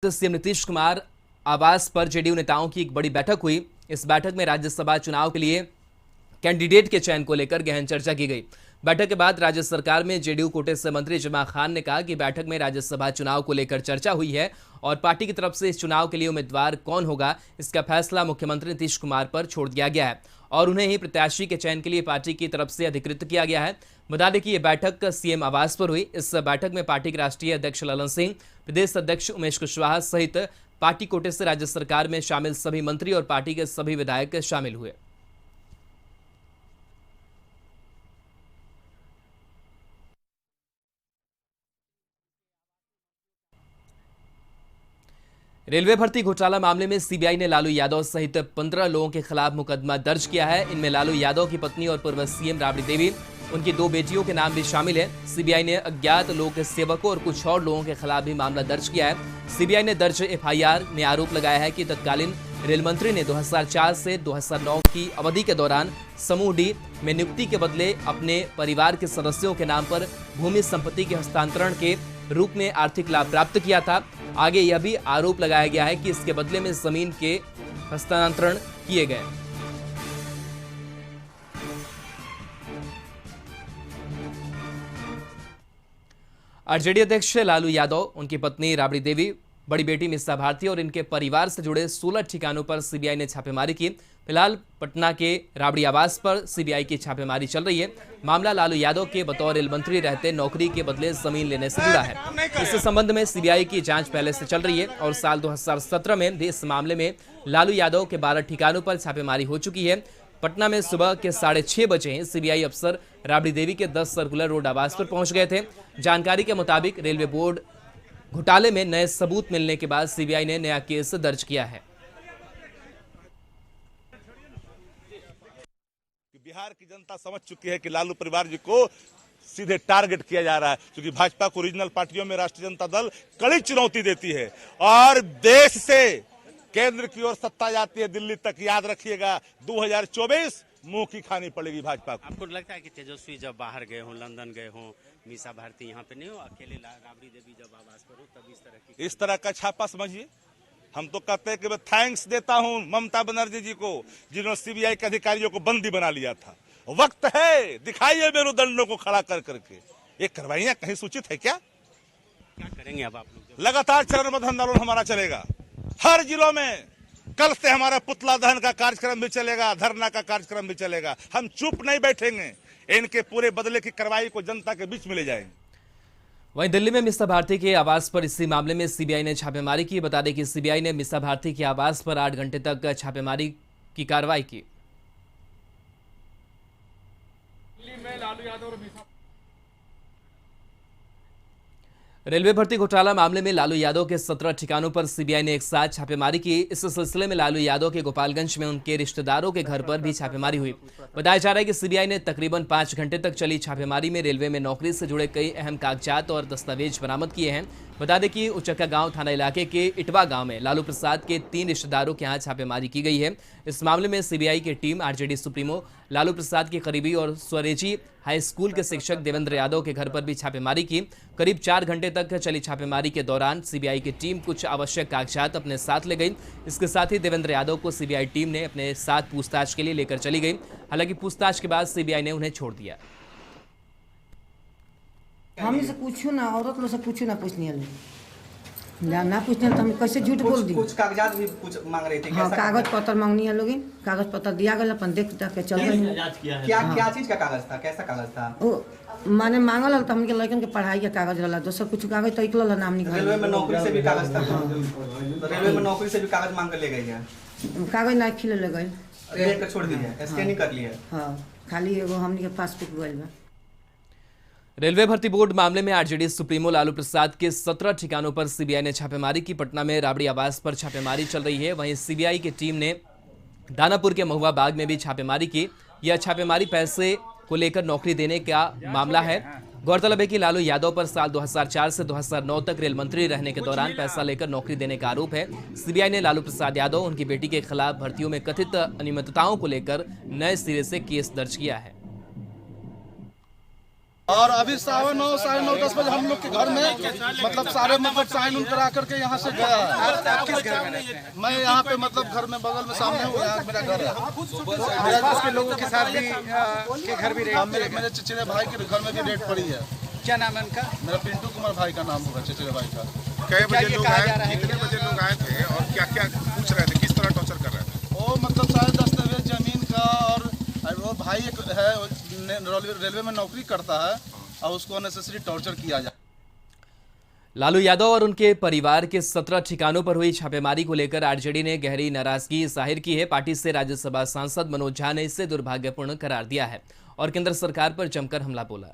CM Nitish Kumar आवास पर JDU नेताओं की एक बड़ी बैठक हुई। इस बैठक में राज्यसभा चुनाव के लिए कैंडिडेट के चयन को लेकर गहन चर्चा की गई। बैठक के बाद राज्य सरकार में जेडीयू कोटे से मंत्री जमा खान ने कहा कि बैठक में राज्यसभा चुनाव को लेकर चर्चा हुई है और पार्टी की तरफ से इस चुनाव के लिए उम्मीदवार कौन होगा इसका फैसला मुख्यमंत्री नीतीश कुमार पर छोड़ दिया गया है और उन्हें ही प्रत्याशी के चयन के लिए पार्टी की तरफ से अधिकृत किया गया है। बता दें कि यह बैठक सीएम आवास पर हुई। इस बैठक में पार्टी के राष्ट्रीय अध्यक्ष ललन सिंह, प्रदेश अध्यक्ष उमेश कुशवाहा सहित पार्टी कोटे से राज्य सरकार में शामिल सभी मंत्री और पार्टी के सभी विधायक शामिल हुए। रेलवे भर्ती घोटाला मामले में सीबीआई ने लालू यादव सहित 15 लोगों के खिलाफ मुकदमा दर्ज किया है। इनमें लालू यादव की पत्नी और पूर्व सीएम राबड़ी देवी, उनकी 2 बेटियों के नाम भी शामिल है। सीबीआई ने अज्ञात लोक सेवकों और कुछ और लोगों के खिलाफ भी मामला दर्ज किया है। सीबीआई ने दर्ज एफआईआर में आरोप लगाया है कि तत्कालीन रेल मंत्री ने 2004 से 2009 की अवधि के दौरान समूह डी में नियुक्ति के बदले अपने परिवार के सदस्यों के नाम पर भूमि संपत्ति के हस्तांतरण के रूप में आर्थिक लाभ प्राप्त किया था। आगे यह भी आरोप लगाया गया है कि इसके बदले में जमीन के हस्तांतरण किए गए। आरजेडी अध्यक्ष लालू यादव, उनकी पत्नी राबड़ी देवी, बड़ी बेटी मिसा भारती और इनके परिवार से जुड़े 16 ठिकानों पर सीबीआई ने छापेमारी की। फिलहाल पटना के राबड़ी आवास पर सीबीआई की छापेमारी चल रही है। मामला लालू यादव के बतौर रेल मंत्री रहते नौकरी के बदले जमीन लेने से जुड़ा है। इस संबंध में सीबीआई की जांच पहले से चल रही है और साल 2017 में भी इस मामले में लालू यादव के 12 ठिकानों पर छापेमारी हो चुकी है। पटना में सुबह के 6:30 बजे सीबीआई अफसर राबड़ी देवी के 10 सर्कुलर रोड आवास पर पहुंच गए थे। जानकारी के मुताबिक रेलवे बोर्ड घोटाले में नए सबूत मिलने के बाद सीबीआई ने नया केस दर्ज किया है। बिहार की जनता समझ चुकी है कि लालू परिवार जी को सीधे टारगेट किया जा रहा है, क्योंकि भाजपा को रीजनल पार्टियों में राष्ट्रीय जनता दल कड़ी चुनौती देती है और देश से केंद्र की ओर सत्ता जाती है दिल्ली तक। याद रखिएगा 2024 मुंह की खानी पड़ेगी भाजपा को। आपको लगता है कि तेजस्वी जब बाहर गए हों, लंदन गए हों, मीसा भारती यहाँ पे नहीं हो, अकेले राबड़ी देवी जब आवास पर हो, तब इस तरह का छापा समझिए। हम तो कहते हैं कि मैं थैंक्स देता हूं ममता बनर्जी जी को, जिन्होंने सीबीआई के अधिकारियों को बंदी बना लिया था। वक्त है, दिखाइए मेरुदंडों को खड़ा कर करके। ये कार्रवाइयां कहीं सूचित है क्या करेंगे अब आप लोग? लगातार चरणबद्ध आंदोलन हमारा चलेगा हर जिलों में। कल से हमारा पुतला दहन का कार्यक्रम भी चलेगा, धरना का कार्यक्रम भी चलेगा। हम चुप नहीं बैठेंगे, इनके पूरे बदले की कार्रवाई को जनता के बीच में ले जाएंगे। वहीं दिल्ली में मिसा भारती के आवास पर इसी मामले में सीबीआई ने छापेमारी की। बता दें कि सीबीआई ने मिसा भारती के आवास पर 8 घंटे तक छापेमारी की कार्रवाई की। रेलवे भर्ती घोटाला मामले में लालू यादव के 17 ठिकानों पर सीबीआई ने एक साथ छापेमारी की। इस सिलसिले में लालू यादव के गोपालगंज में उनके रिश्तेदारों के घर पर भी छापेमारी हुई। बताया जा रहा है कि सीबीआई ने तकरीबन 5 घंटे तक चली छापेमारी में रेलवे में नौकरी से जुड़े कई अहम कागजात और दस्तावेज बरामद किए हैं। बता दें कि उचक्का गांव थाना इलाके के इटवा गांव में लालू प्रसाद के 3 रिश्तेदारों के यहाँ छापेमारी की गई है। इस मामले में सीबीआई की team RJD supremo Lalu Prasad के करीबी और स्वरेजी हाई स्कूल के शिक्षक देवेंद्र यादव के घर पर भी छापेमारी की। करीब 4 घंटे तक चली छापेमारी के दौरान सीबीआई की टीम कुछ आवश्यक कागजात अपने साथ ले गई। इसके साथ ही देवेंद्र यादव को सीबीआई टीम ने अपने साथ पूछताछ के लिए लेकर चली गई। हालांकि पूछताछ के बाद सीबीआई ने उन्हें छोड़ दिया। हमने से पूछो ना, औरत लोग से पूछो ना, पूछने ना पूछने तो हम कैसे झूठ बोल दी। कुछ कागजात भी कुछ मांग रहे थे। हाँ, कागज पत्र मांगनी है लोग, कागज पत्र दिया गया, अपन देख के चल गए। क्या चीज का कागज था, कैसा कागज था? वो माने मांगल तो हमके लड़कन के पढ़ाई के कागज रहला, दोसर कुछ कागज तो इकल नाम निकल। रेलवे में नौकरी से भी कागज था। तो रेलवे में नौकरी से भी कागज मांग कर ले गए हैं। कागज ना खिले ले गए, देख कर छोड़ दिए, स्कैनिंग कर लिया। हाँ, खाली एगो हमनी के पासबुक गइल बा। रेलवे भर्ती बोर्ड मामले में आरजेडी सुप्रीमो लालू प्रसाद के 17 ठिकानों पर सीबीआई ने छापेमारी की। पटना में राबड़ी आवास पर छापेमारी चल रही है। वहीं सीबीआई की टीम ने दानापुर के महुआ बाग में भी छापेमारी की। यह छापेमारी पैसे को लेकर नौकरी देने का मामला है। गौरतलब है कि लालू यादव पर साल 2004 से 2009 तक रेल मंत्री रहने के दौरान पैसा लेकर नौकरी देने का आरोप है। सीबीआई ने लालू प्रसाद यादव, उनकी बेटी के खिलाफ भर्तियों में कथित अनियमितताओं को लेकर नए सिरे से केस दर्ज किया है। और अभी 9:15 9:30 बजे हम लोग के घर में मतलब सारे साइन उन करा करके यहाँ से गया है। मैं यहाँ पे मतलब घर में बगल में सामने हूँ, यहाँ मेरा घर है। के लोगों के साथ भी के घर भी मेरे चचेरे भाई के घर में भी रेड पड़ी है। क्या नाम है उनका? मेरा पिंटू कुमार भाई का नाम होगा, चचेरे भाई का। कितने बजे लोग आए थे और क्या क्या पूछ रहे थे, किस तरह टॉर्चर कर रहे थे? वो मतलब सारे दस्तावेज जमीन का और वो भाई एक है रेलवे में नौकरी करता है और उसको अननेसेसरी टॉर्चर किया जाए। लालू यादव और उनके परिवार के 17 ठिकानों पर हुई छापेमारी को लेकर आरजेडी ने गहरी नाराजगी जाहिर की है। पार्टी से राज्यसभा सांसद मनोज झा ने इसे दुर्भाग्यपूर्ण करार दिया है और केंद्र सरकार पर जमकर हमला बोला।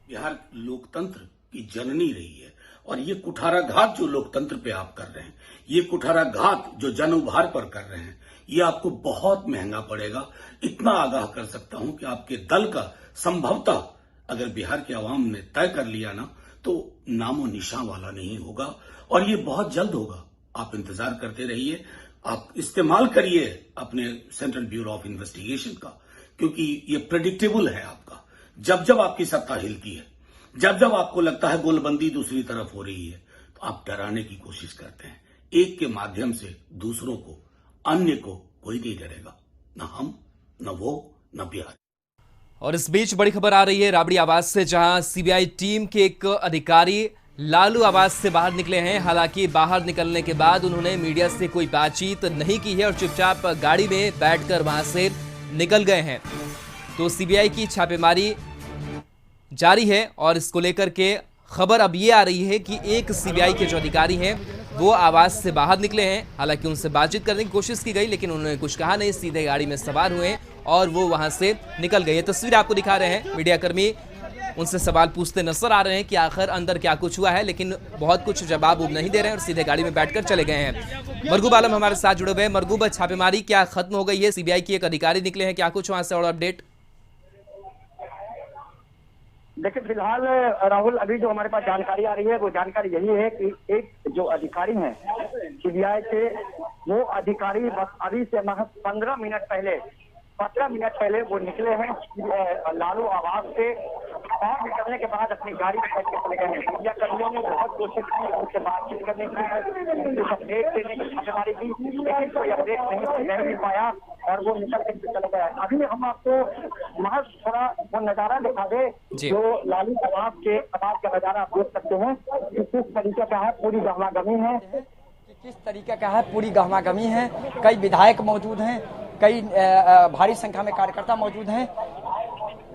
बिहार लोकतंत्र की जननी रही है और ये कुठाराघात जो लोकतंत्र पे आप कर रहे हैं, ये कुठाराघात जो जन उभार पर कर रहे हैं, ये आपको बहुत महंगा पड़ेगा। इतना आगाह कर सकता हूं कि आपके दल का संभवतः अगर बिहार के आवाम ने तय कर लिया ना तो नामो निशान वाला नहीं होगा और ये बहुत जल्द होगा। आप इंतजार करते रहिए, आप इस्तेमाल करिए अपने सेंट्रल ब्यूरो ऑफ इन्वेस्टिगेशन का, क्योंकि ये प्रेडिक्टेबल है आपका। जब जब आपकी सत्ता हिलती है, जब जब आपको लगता है गोलबंदी दूसरी तरफ हो रही है, तो आप डराने की कोशिश करते हैं। एक के माध्यम से दूसरों को, अन्य को कोई नहीं डरेगा, न हम, न वो, न बिहार। और इस बीच बड़ी खबर आ रही है राबड़ी आवास से, जहां सीबीआई टीम के एक अधिकारी लालू आवास से बाहर निकले हैं। हालांकि बाहर निकलने के बाद उन्होंने मीडिया से कोई बातचीत नहीं की है और चुपचाप गाड़ी में बैठकर वहां से निकल गए हैं। तो सीबीआई की छापेमारी जारी है और इसको लेकर के खबर अब ये आ रही है कि एक सीबीआई के जो अधिकारी हैं वो आवास से बाहर निकले हैं। हालांकि उनसे बातचीत करने की कोशिश की गई लेकिन उन्होंने कुछ कहा नहीं, सीधे गाड़ी में सवार हुए और वो वहां से निकल गए। तस्वीर आपको दिखा रहे हैं, मीडियाकर्मी उनसे सवाल पूछते नजर आ रहे हैं कि आखिर अंदर क्या कुछ हुआ है, लेकिन बहुत कुछ जवाब नहीं दे रहे हैं और सीधे गाड़ी में बैठकर चले गए हैं। मरगूब आलम हमारे साथ जुड़े हुए हैं। मरगूब, छापेमारी क्या खत्म हो गई है? सीबीआई की एक अधिकारी निकले हैं, क्या कुछ वहां से और अपडेट? देखिए फिलहाल राहुल, अभी जो हमारे पास जानकारी आ रही है वो जानकारी यही है कि एक जो अधिकारी हैं सीबीआई के, वो अधिकारी बस अभी से महज 15 मिनट पहले वो निकले हैं लालू आवास से और निकलने के बाद अपनी गाड़ी में बैठ के चले गए हैं। मीडिया कर्मियों ने बहुत कोशिश की उनसे बातचीत करने की, कुछ अपडेट देने की छापेमारी की, लेकिन कोई अपडेट नहीं मिल पाया और वो निकल के चले गए। अभी हम आपको महज थोड़ा वो नजारा दिखा दे जो लालू आवास का नजारा आप देख सकते हैं कि किस तरीके का है, पूरी गहमागमी है, किस तरीके का है, पूरी गहमागमी है। कई विधायक मौजूद हैं, कई भारी संख्या में कार्यकर्ता मौजूद हैं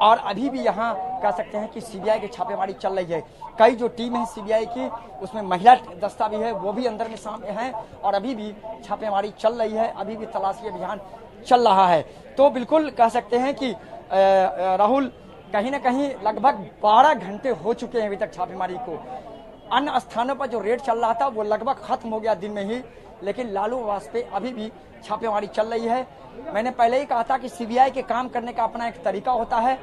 और अभी भी यहाँ कह सकते हैं कि सीबीआई की छापेमारी चल रही है। कई जो टीम है सीबीआई की, उसमें महिला दस्ता भी है, वो भी अंदर में शामिल है और अभी भी छापेमारी चल रही है, अभी भी तलाशी अभियान चल रहा है। तो बिल्कुल कह सकते हैं कि राहुल, कहीं ना कहीं लगभग 12 घंटे हो चुके हैं अभी तक छापेमारी को। अन्य स्थानों पर जो रेड चल रहा था वो लगभग खत्म हो गया दिन में ही, लेकिन लालू आवास पे अभी भी छापेमारी चल रही है। मैंने पहले ही कहा था कि सीबीआई के काम करने का अपना एक तरीका होता है।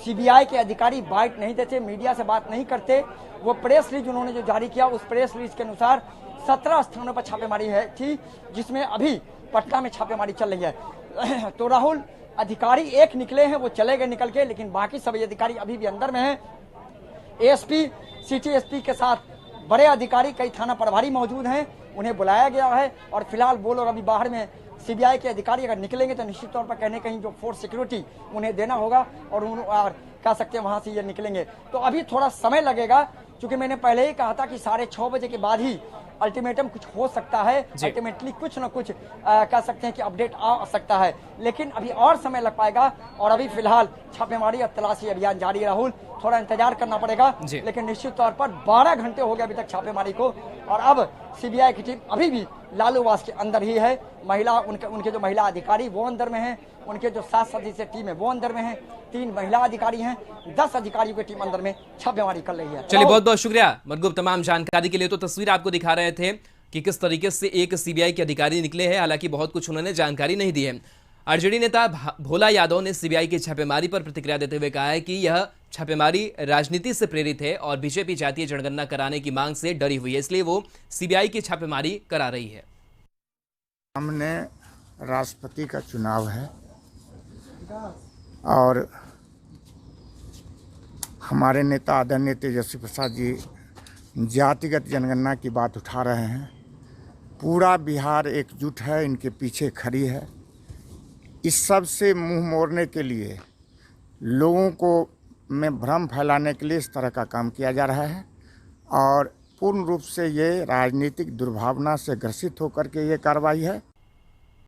सीबीआई के अधिकारी बाइट नहीं देते, मीडिया से बात नहीं करते। वो प्रेस रिलीज उन्होंने जो जारी किया, उस प्रेस रिलीज के अनुसार 17 स्थानों पर छापेमारी थी, जिसमें अभी पटना में छापेमारी चल रही है। तो राहुल, अधिकारी एक निकले हैं, वो चले गए निकल के, लेकिन बाकी सभी अधिकारी अभी भी अंदर में हैं। एएसपी, सिटी एसपी के साथ बड़े अधिकारी, कई थाना प्रभारी मौजूद हैं, उन्हें बुलाया गया है और फिलहाल वो लोग अभी बाहर में, सीबीआई के अधिकारी अगर निकलेंगे तो निश्चित तौर पर कहीं जो फोर्स सिक्योरिटी उन्हें देना होगा और कह सकते हैं वहां से ये निकलेंगे। तो अभी थोड़ा समय लगेगा, क्योंकि मैंने पहले ही कहा था कि 6:30 बजे के बाद ही अल्टीमेटम कुछ हो सकता है, अल्टीमेटली कुछ न कुछ कह सकते हैं कि अपडेट आ सकता है, लेकिन अभी और समय लग पाएगा और अभी फिलहाल छापेमारी और तलाशी अभियान जारी है। राहुल, थोड़ा इंतजार करना पड़ेगा, लेकिन निश्चित तौर पर 12 घंटे हो गए अभी तक छापेमारी को और अब सीबीआई की टीम अभी भी लालू आवास के अंदर ही है। महिला, उनके जो महिला अधिकारी वो अंदर में हैं, उनके जो 7 सदस्यीय टीम है वो अंदर में है, 3 महिला अधिकारी हैं, 10 अधिकारियों की टीम अंदर में छापेमारी कर रही है। चलिए, बहुत बहुत शुक्रिया मरगूब तमाम जानकारी के लिए। तो तस्वीर आपको दिखा रहे थे कि किस तरीके से एक सीबीआई के अधिकारी निकले हैं, हालांकि बहुत कुछ उन्होंने जानकारी नहीं दी है। आरजेडी नेता भोला यादव ने सीबीआई की छापेमारी पर प्रतिक्रिया देते हुए कहा है कि यह छापेमारी राजनीति से प्रेरित है और बीजेपी जातीय जनगणना कराने की मांग से डरी हुई है, इसलिए वो सीबीआई की छापेमारी करा रही है। सामने राष्ट्रपति का चुनाव है और हमारे नेता आदरणीय तेजस्वी प्रसाद जी जातिगत जनगणना की बात उठा रहे हैं। पूरा बिहार एकजुट है, इनके पीछे खड़ी है। इस सब से मुंह मोड़ने के लिए, लोगों को में भ्रम फैलाने के लिए इस तरह का काम किया जा रहा है और पूर्ण रूप से ये राजनीतिक दुर्भावना से ग्रसित होकर के ये कार्रवाई है।